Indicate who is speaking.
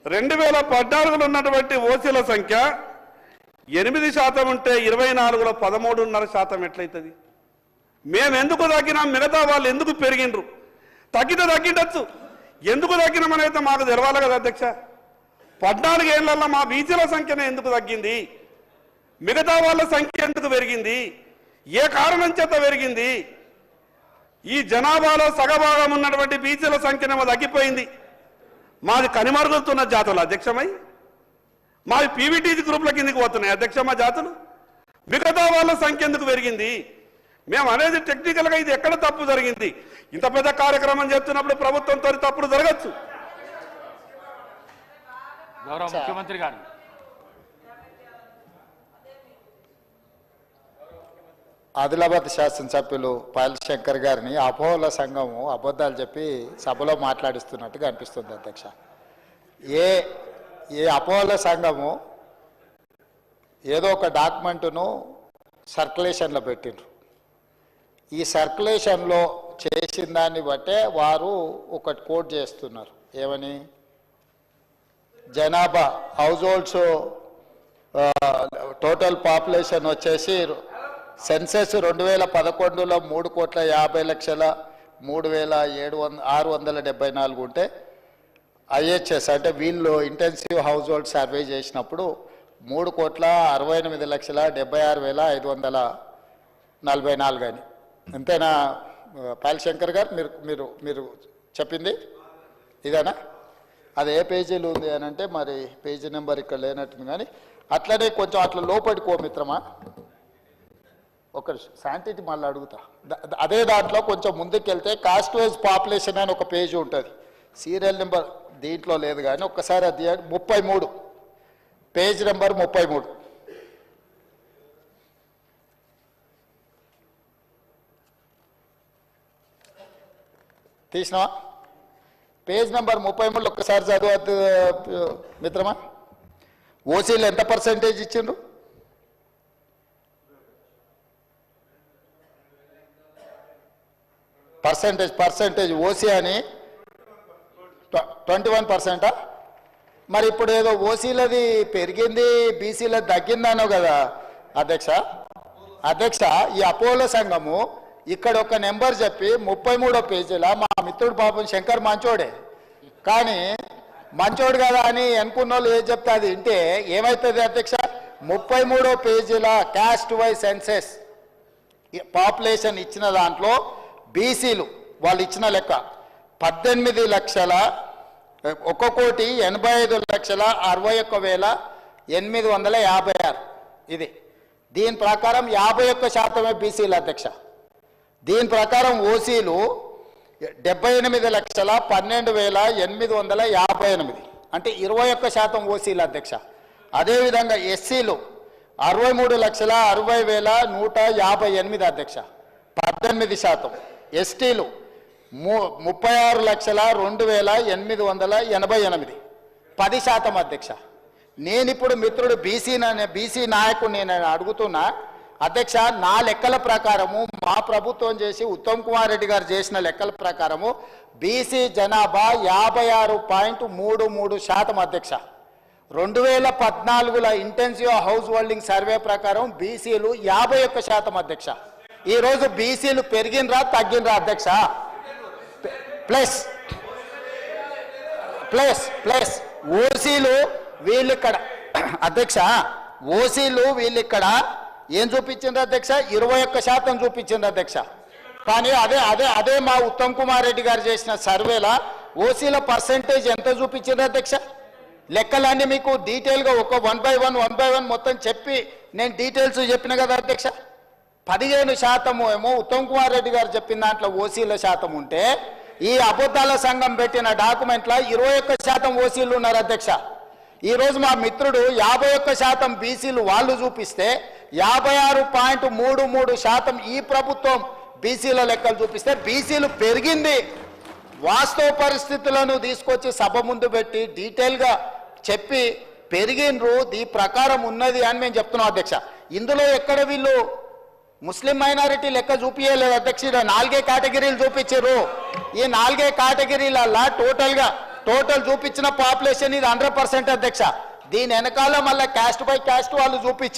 Speaker 1: 2014లో ఉన్నటువంటి ఓసీల సంఖ్య 8% ఉంటే 24లో 13.5% ఎట్లయితుంది? మేము ఎందుకు తగ్గినాం, మిగతా వాళ్ళు ఎందుకు పెరిగిండ్రు? తగ్గితే తగ్గిండొచ్చు, ఎందుకు తగ్గినామనైతే మాకు తెలవాలి కదా అధ్యక్ష. 14 ఏళ్లలో మా బీసీల సంఖ్యనే ఎందుకు తగ్గింది, మిగతా వాళ్ళ సంఖ్య ఎందుకు పెరిగింది, ఏ కారణం చేత పెరిగింది? ఈ జనాభాలో సగభాగం ఉన్నటువంటి బీసీల సంఖ్యనేమో తగ్గిపోయింది, మాది కనిమరుగుతున్న జాతులు అధ్యక్షమై, మాది పీవీటీజీ గ్రూపుల కిందకి పోతున్నాయి అధ్యక్ష మా జాతులు, మిగతా వాళ్ళ సంఖ్య ఎందుకు పెరిగింది? మేము అనేది టెక్నికల్గా ఇది ఎక్కడ తప్పు జరిగింది? ఇంత పెద్ద కార్యక్రమం చేస్తున్నప్పుడు ప్రభుత్వంతో తప్పుడు జరగచ్చు.
Speaker 2: గౌరవ ముఖ్యమంత్రి గారు
Speaker 3: ఆదిలాబాద్ శాసనసభ్యులు పాయల్ శంకర్ గారిని అపోహల సంఘము అబద్ధాలు చెప్పి సభలో మాట్లాడిస్తున్నట్టుగా అనిపిస్తుంది అధ్యక్ష. ఏ అపోహల సంఘము ఏదో ఒక డాక్యుమెంటును సర్క్యులేషన్లో పెట్టిండ్రు. ఈ సర్క్యులేషన్లో చేసిన దాన్ని బట్టే వారు ఒకటి కోట్ చేస్తున్నారు. ఏమని? జనాభా హౌస్ హోల్డ్స్ టోటల్ పాపులేషన్ వచ్చేసి సెన్సెస్ 2011లో 3,50,03,674 ఉంటే ఐహెచ్ఎస్ అంటే వీళ్ళు ఇంటెన్సివ్ హౌస్ హోల్డ్ సర్వే చేసినప్పుడు 3,68,76,544 అని. అంతేనా పాయల్ శంకర్ గారు? మీరు మీరు చెప్పింది ఇదేనా? అది ఏ పేజీలు ఉంది అని అంటే మరి పేజీ నెంబర్ ఇక్కడ లేనట్టుంది. కానీ అట్లనే కొంచెం అట్లా లోపలికో మిత్రమా, ఒక శాంటిటీ మళ్ళీ అడుగుతా. అదే దాంట్లో కొంచెం ముందుకెళ్తే కాస్ట్ వైజ్ పాపులేషన్ అని ఒక పేజీ ఉంటుంది, సీరియల్ నెంబర్ దీంట్లో లేదు కానీ ఒక్కసారి అది 33 పేజ్ నెంబర్ 33. తీసినావా? పేజ్ నెంబర్ 33 ఒక్కసారి చదువు మిత్రమా. ఓసీలు ఎంత పర్సెంటేజ్ ఇచ్చిండ్రు? పర్సెంటేజ్ ఓసీ అని 21%. మరి ఇప్పుడు ఏదో ఓసీలది పెరిగింది బీసీలది తగ్గిందనో కదా అధ్యక్ష. ఈ అపోలో సంఘము ఇక్కడ ఒక నెంబర్ చెప్పి 33వ పేజీలో మా మిత్రుడు పాపం శంకర్ మంచోడే, కానీ మంచోడు కదా అని అనుకున్న వాళ్ళు ఏం చెప్తే అది వింటే ఏమవుతుంది అధ్యక్ష? 33వ పేజీలో క్యాస్ట్ వైజ్ సెన్సెస్ పాపులేషన్ ఇచ్చిన దాంట్లో బీసీలు వాళ్ళు ఇచ్చిన లెక్క 18,85,61,856. ఇది దీని ప్రకారం 51% బీసీలు అధ్యక్ష. దీని ప్రకారం ఓసీలు 78,12,858 అంటే 21% ఓసీలు అధ్యక్ష. అదేవిధంగా ఎస్సీలు 63,60,158 అధ్యక్ష, 18%. ఎస్టీలు 36,02,888 10% అధ్యక్ష. నేనిప్పుడు మిత్రుడు బీసీ నాయకుడు నేను అడుగుతున్నా అధ్యక్ష, నా లెక్కల ప్రకారము మా ప్రభుత్వం చేసి ఉత్తమ్ కుమార్ రెడ్డి గారు చేసిన లెక్కల ప్రకారము బీసీ జనాభా 56.33% అధ్యక్ష. 2014లో ఇంటెన్సివ్ హౌస్ హోల్డింగ్ సర్వే ప్రకారం బీసీలు 51% అధ్యక్ష. ఈరోజు బీసీలు పెరిగినరా తగ్గినరా అధ్యక్ష? ప్లస్ ఓసీలు వీళ్ళిక్కడ అధ్యక్ష, ఓసీలు వీళ్ళిక్కడ ఏం చూపించిండ్రు అధ్యక్ష? 21% చూపించిండ్రు అధ్యక్ష. కానీ అదే మా ఉత్తమ్ కుమార్ రెడ్డి గారు చేసిన సర్వేలో ఓసీల పర్సెంటేజ్ ఎంత చూపించిండ్రు అధ్యక్ష? లెక్కలన్నీ మీకు డీటెయిల్గా ఒక 1 by 1 మొత్తం చెప్పి నేను డీటెయిల్స్ చెప్పిన కదా అధ్యక్ష. 15% ఏమో ఉత్తమ్ కుమార్ రెడ్డి గారు చెప్పిన దాంట్లో ఓసీల శాతం ఉంటే ఈ అబద్ధాల సంఘం పెట్టిన డాక్యుమెంట్లో 21% ఓసీలు ఉన్నారు అధ్యక్ష. ఈరోజు మా మిత్రుడు 51% బీసీలు వాళ్ళు చూపిస్తే 56.33% ఈ ప్రభుత్వం బీసీల లెక్కలు చూపిస్తే బీసీలు పెరిగింది. వాస్తవ పరిస్థితులను తీసుకొచ్చి సభ ముందు పెట్టి డీటెయిల్గా చెప్పి పెరిగినరు, ఈ ప్రకారం ఉన్నది అని మేము చెప్తున్నాం అధ్యక్ష. ఇందులో ఎక్కడ వీళ్ళు ముస్లిం మైనారిటీ లెక్క చూపించలేదు అధ్యక్ష. 4 కేటగిరీలు చూపించారు. ఈ 4 కేటగిరీలల్లా టోటల్ చూపించిన పాపులేషన్ ఇది 100% అధ్యక్ష. దీని వెనకాల మళ్ళీ క్యాస్ట్ బై క్యాస్ట్ వాళ్ళు చూపించి